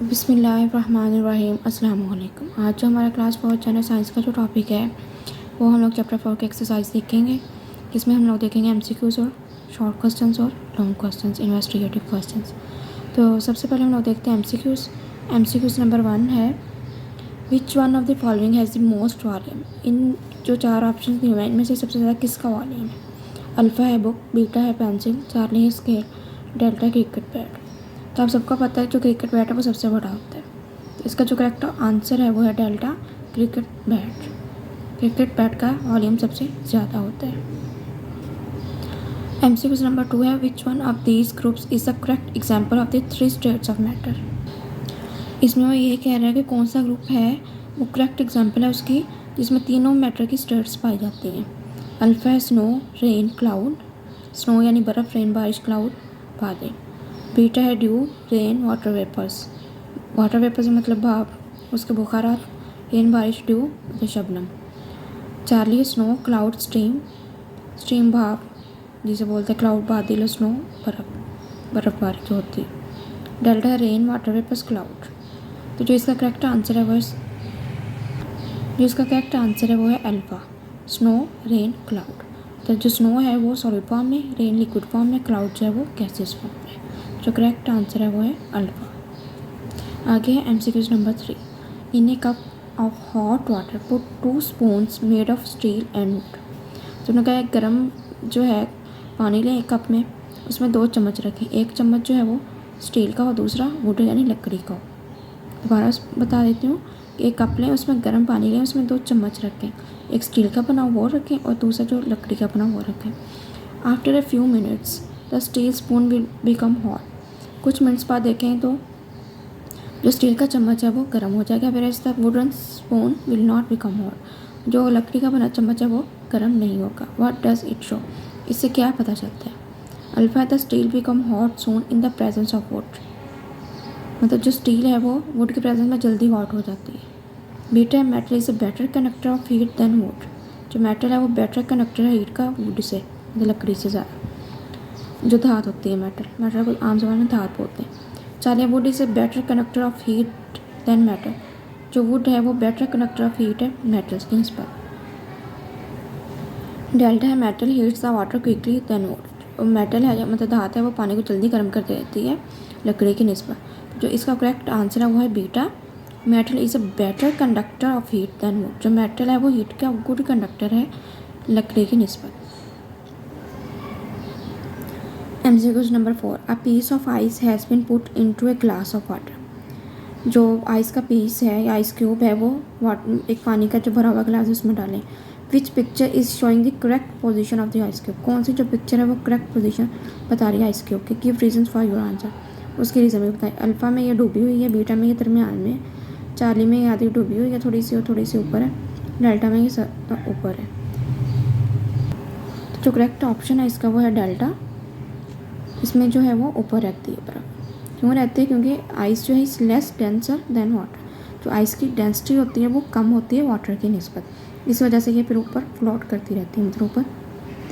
बिस्मिल्लाहिर्रहमानिर्रहीम। अस्सलाम वालेकुम। आज जो हमारा क्लास 4 जनरल साइंस का जो टॉपिक है वो हम लोग चैप्टर 4 की एक्सरसाइज देखेंगे, जिसमें हम लोग देखेंगे एमसीक्यूज़ और शॉर्ट क्वेश्चंस और लॉन्ग क्वेश्चंस, इन्वेस्टिगेटिव क्वेश्चंस। तो सबसे पहले हम लोग देखते हैं एमसीक्यूज़। एमसीक्यूज़ नंबर 1 है, which one of the following has the most volume. इन जो 4 ऑप्शन दिए हुए हैं इनमें से सबसे ज़्यादा किसका वॉल्यूम है? अल्फ़ा है बुक, बीटा है पेंसिल, चार्ली है स्केल, डेल्टा है क्रिकेट बैट। तो आप सबको पता है जो क्रिकेट बैट है वो सबसे बड़ा होता है, तो इसका जो करेक्ट आंसर है वो है delta cricket bat. Cricket bat का वॉल्यूम सबसे ज़्यादा होता है। एमसीक्यू नंबर 2 है, which one of these groups is the correct example of the 3 states of matter. इसमें वो ये कह रहा है कि कौन सा ग्रुप है वो करेक्ट एग्जाम्पल है उसकी जिसमें तीनों मैटर की स्टेट्स पाई जाती हैं। अल्फ़ा है स्नो, रेन, क्लाउड। स्नो यानी बर्फ़, रेन बारिश, क्लाउड बादल। बीटा है dew, rain, water vapours. Water vapours मतलब भाप, उसके बुखारात। रेन बारिश, ड्यू मतलब शबनम। चार्ली है स्नो, क्लाउड, स्टीम। स्टीम भाप जिसे बोलते हैं, क्लाउड बादल, स्नो बर्फ़बारी जो होती है। डेल्टा है रेन, वाटर वेपर्स, क्लाउड। तो जो इसका करेक्ट आंसर है वो है अल्फ़ा, स्नो, रेन, क्लाउड। तो जो स्नो है वो सॉलिड फॉर्म में, रेन लिक्विड फॉर्म में, क्लाउड जो है वो गैसेस फॉर्म में। जो करेक्ट आंसर है वो है अल्फ़ा। आगे है MCQs number 3। In A cup of hot water put 2 spoons made of steel and would. तो उन्होंने कहा गर्म जो है पानी लें एक कप में, उसमें 2 चम्मच रखें। एक चम्मच जो है वो स्टील का और दूसरा वुड यानी लकड़ी का हो। दोबारा बता देती हूँ, एक कप लें, उसमें गर्म पानी लें, उसमें 2 चम्मच रखें। एक स्टील का बना वो रखें और दूसरा जो लकड़ी का बना वो रखें। After a few minutes the steel spoon will become hot. कुछ मिनट्स बाद देखें तो जो स्टील का चम्मच है वो गर्म हो जाएगा, फिर the wooden spoon will not become hot. जो लकड़ी का बना चम्मच है वो गर्म नहीं होगा। What does it show? इससे क्या पता चलता है? Alpha the steel become hot soon in the presence of would, मतलब जो स्टील है वो वुड के प्रेजेंस में जल्दी हॉट हो जाती है। Beta metal is a better conductor of heat than wood. जो मेटल है वो बेटर कंडक्टर है हीट का वुड से, मतलब लकड़ी से ज़्यादा। जो धात होती है मेटल को आम जबान में धात बोलते हैं। चाहे wood is a better conductor of heat than metal. जो वुड है वो बेटर कंडक्टर ऑफ हीट है मेटल्स की निस्बत। डेल्टा है metal heats the water quickly than wood. Metal है मतलब धात है वो पानी को जल्दी गर्म कर देती है लकड़ी की निस्बत। जो इसका करेक्ट आंसर है वो है beta, metal is a better conductor of heat than wood. जो मेटल है वो हीट का गुड कंडक्टर है लकड़ी की निस्बत। MCQs number 4। A piece of ice has been put into a glass of water. जो आइस का पीस है या आइस क्यूब है वो एक पानी का जो भरा हुआ ग्लास है उसमें डालें। Which picture is showing the correct position of the ice cube. कौन सी जो पिक्चर है वो करेक्ट पोजीशन बता रही है आइस क्यूब की। Give reasons for your answer. उसके रीज़न भी बताएं। अल्फ़ा में ये डूबी हुई है, बीटा में ये दरमियान में, चार्ली में ये आधी डूबी हुई है थोड़ी सी और थोड़ी सी ऊपर है, डेल्टा में ये ऊपर है। तो जो करेक्ट ऑप्शन है इसका वो है डेल्टा। इसमें जो है वो ऊपर रहती है बर्फ़। क्यों रहती है? क्योंकि आइस जो है इस लेस डेंसर देन वाटर। जो आइस की डेंसिटी होती है वो कम होती है वाटर की निस्बत, इस वजह से ये फिर ऊपर फ्लोट करती रहती है, मतलब ऊपर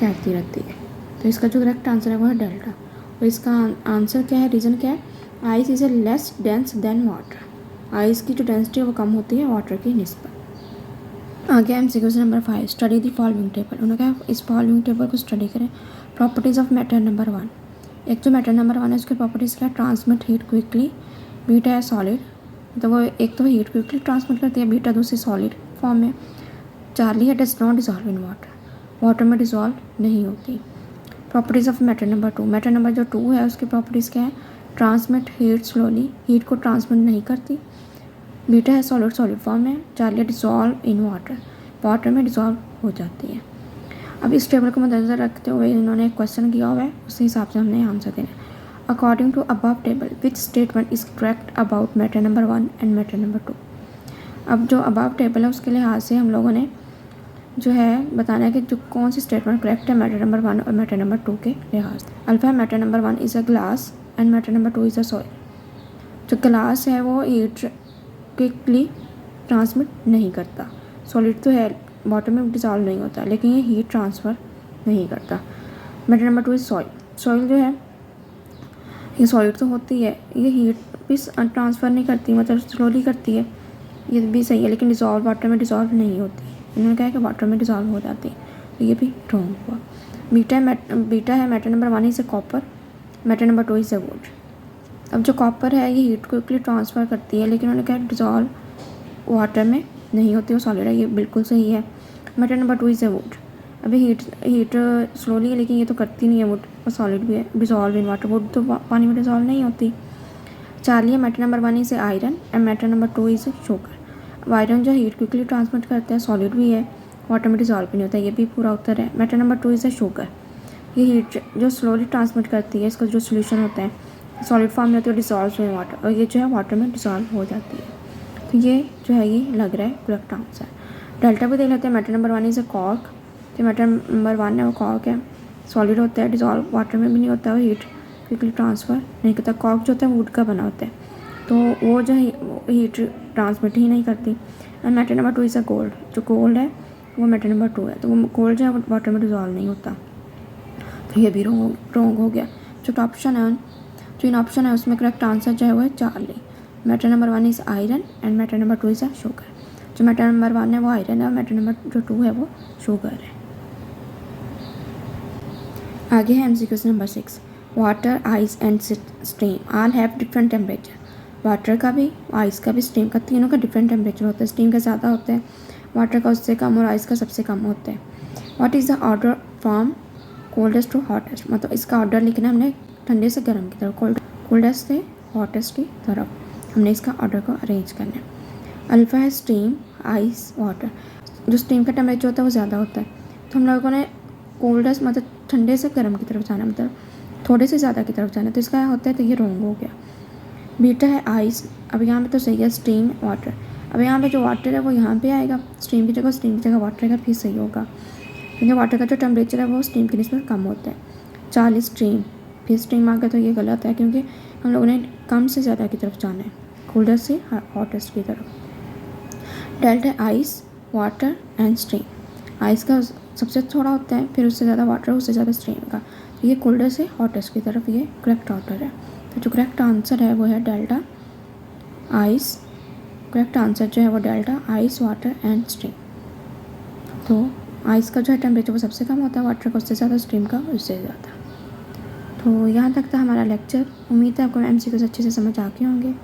तैरती रहती है। तो इसका जो करेक्ट आंसर है वो है डेल्टा। और इसका आंसर क्या है, रीज़न क्या है? Ice is a less dense then water. Ice की जो डेंसिटी है वो कम होती है वाटर की निस्बत। आगे MCQs number 5। Study the following table. उन्होंने कहा इस फॉलोइंग टेबल को स्टडी करें। Properties of matter number 1। एक जो मैटर नंबर 1 है उसकी प्रॉपर्टीज़ क्या है? Transmit heat quickly. बीटा है सॉलिड, तो वो एक तो हीट क्विकली ट्रांसमिट करती है, बीटा दूसरी सॉलिड फॉर्म में। चार्ली है does not dissolve in water में डिजॉल्व नहीं होती। Properties of matter number 2। Matter number जो 2 है उसकी प्रॉपर्टीज़ क्या है? ट्रांसमिट हीट स्लोली, हीट को ट्रांसमिट नहीं करती। बीटा है सॉलिड फॉर्म में। चार्ली डिजॉल्व इन वाटर में डिजॉल्व हो जाती है। अब इस टेबल को मद्देनजर रखते हुए इन्होंने एक क्वेश्चन किया हुआ है, उसी हिसाब से हमने आंसर देना है। According to above table which statement is correct about matter number 1 and matter number 2। अब जो अबव टेबल है उसके लिहाज से हम लोगों ने जो है बताना है कि जो कौन सी स्टेटमेंट करेक्ट है मैटर नंबर 1 और मैटर नंबर 2 के लिहाज से। Alpha matter number 1 is a glass and matter number 2 is a soil. जो ग्लास है वो हीट क्विकली ट्रांसमिट नहीं करता। सॉलिड तो है, वाटर में डिजॉल्व नहीं होता, लेकिन ये हीट ट्रांसफ़र नहीं करता। Matter number 2 is soil. Soil जो है ये सॉलिड तो होती है, ये हीट भी ट्रांसफ़र नहीं करती, मतलब स्लोली करती है, ये भी सही है, लेकिन डिज़ोल्व वाटर में डिज़ोल्व नहीं होती। इन्होंने कहा कि वाटर में डिज़ोल्व हो जाती है, तो ये भी रॉन्ग हुआ। बीटा है matter number 1 is a copper, matter number 2 is a would. अब जो कॉपर है ये हीट क्विकली ट्रांसफ़र करती है, लेकिन उन्होंने कहा डिज़ोल्व वाटर में नहीं होती, वो सॉलिड है, ये बिल्कुल सही है। Matter number 2 is a would. अभी हीट स्लोली है, लेकिन ये तो करती नहीं है वुड, और सॉलिड भी है, डिज़ोल्व इन वाटर। वुड तो पानी में डिज़ोल्व नहीं होती। चलिए matter number 1 is iron and matter number 2 is sugar. Iron जो हीट क्विकली ट्रांसमिट करता है, सॉलिड भी है, वाटर में डिज़ोल्व भी नहीं होता, ये भी पूरा उत्तर है। Matter number 2 is sugar. ये हीट जो स्लोली ट्रांसमिट करती है, इसका जो सोल्यूशन होता है सॉलिड फॉर्म में होती है, डिज़ोल्व इन वाटर, और ये जो है वाटर में डिज़ोल्व हो जाती है। तो ये जो है ये लग रहा है करेक्ट आंसर। डेल्टा भी देख लेते हैं। Matter number 1 is cork. तो मैटर नंबर 1 है वो कॉर्क है, सॉलिड होता है, डिज़ोल्व वाटर में भी नहीं होता, वो हीट क्विकली ट्रांसफ़र नहीं करता। कॉर्क जो होता है वुड का बना होता है, तो वो जो है हीट ट्रांसमिट ही नहीं करती। And matter number 2 is gold. जो गोल्ड है वो मैटर नंबर 2 है, तो वो गोल्ड जो है वाटर में डिज़ोल्व नहीं होता, तो ये भी रॉन्ग हो गया। जो ऑप्शन है, जो इन ऑप्शन है उसमें करेक्ट आंसर जो है वो है Charlie. Matter number 1 is iron and matter number 2 is sugar. जो मैटर नंबर 1 है वो आयरन है, और मैटर नंबर जो 2 है वो शुगर है। आगे है MCQ number 6। Water, ice and steam all have different temperature. Water का भी, आइस का भी, स्टीम का, तीनों का डिफरेंट टेम्परेचर होता है। स्टीम का ज़्यादा होता है, वाटर का उससे कम, और आइस का सबसे कम होता है। What is the order from coldest to hottest. मतलब इसका ऑर्डर लिखना है हमने ठंडे से गर्म की तरफ, कोल्डेस्ट से हॉटेस्ट की तरफ हमने इसका ऑर्डर को अरेंज करना है। अल्फ़ा है स्टीम, आइस, वाटर। जो स्टीम का टेम्परेचर होता है वो ज़्यादा होता है, तो हम लोगों ने कोल्डेस्ट मतलब ठंडे से गर्म की तरफ जाना, मतलब थोड़े से ज़्यादा की तरफ जाना, तो इसका होता है, तो ये रॉन्ग हो गया। बीटा है आइस। अब यहाँ पे तो सही है स्टीम, वाटर। अब यहाँ पे जो वाटर है वो यहाँ पे आएगा, स्टीम की जगह वाटर आएगा, फिर सही होगा, क्योंकि वाटर का जो टेम्परेचर है वो स्टीम की निस्बत कम होता है। 40 स्टीम, फिर स्टीम आ गया, तो ये गलत है, क्योंकि हम लोगों ने कम से ज़्यादा की तरफ जाना है, कोल्डर से हॉटेस्ट की तरफ। डेल्टा है ice, water and steam. Ice का सबसे थोड़ा होता है, फिर उससे ज़्यादा वाटर, उससे ज़्यादा स्टीम का, तो ये कोल्डर से हॉटेस्ट की तरफ ये करेक्ट ऑर्डर है। तो जो करेक्ट आंसर है वो है डेल्टा आइस। करेक्ट आंसर जो है वो delta ice, water and steam. तो आइस का जो है टेम्परेचर वो सबसे कम होता है, वाटर का उससे ज़्यादा, स्टीम का उससे ज़्यादा। तो यहाँ तक था हमारा लेक्चर। उम्मीद है आपको MCQ अच्छे से समझ आ गए होंगे।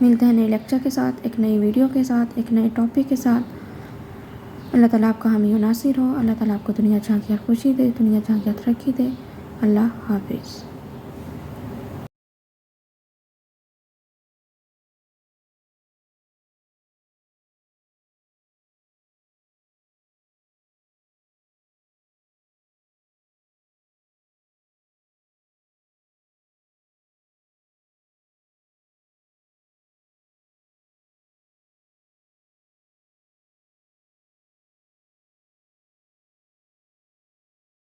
मिलते हैं नए लेक्चर के साथ, एक नई वीडियो के साथ, एक नए टॉपिक के साथ। अल्लाह ताला आपका हामी नासिर हो। अल्लाह ताला आपको दुनिया जहाँ की हर खुशी दे, दुनिया जहाँ की हर तरक्की दे। अल्लाह हाफिज़।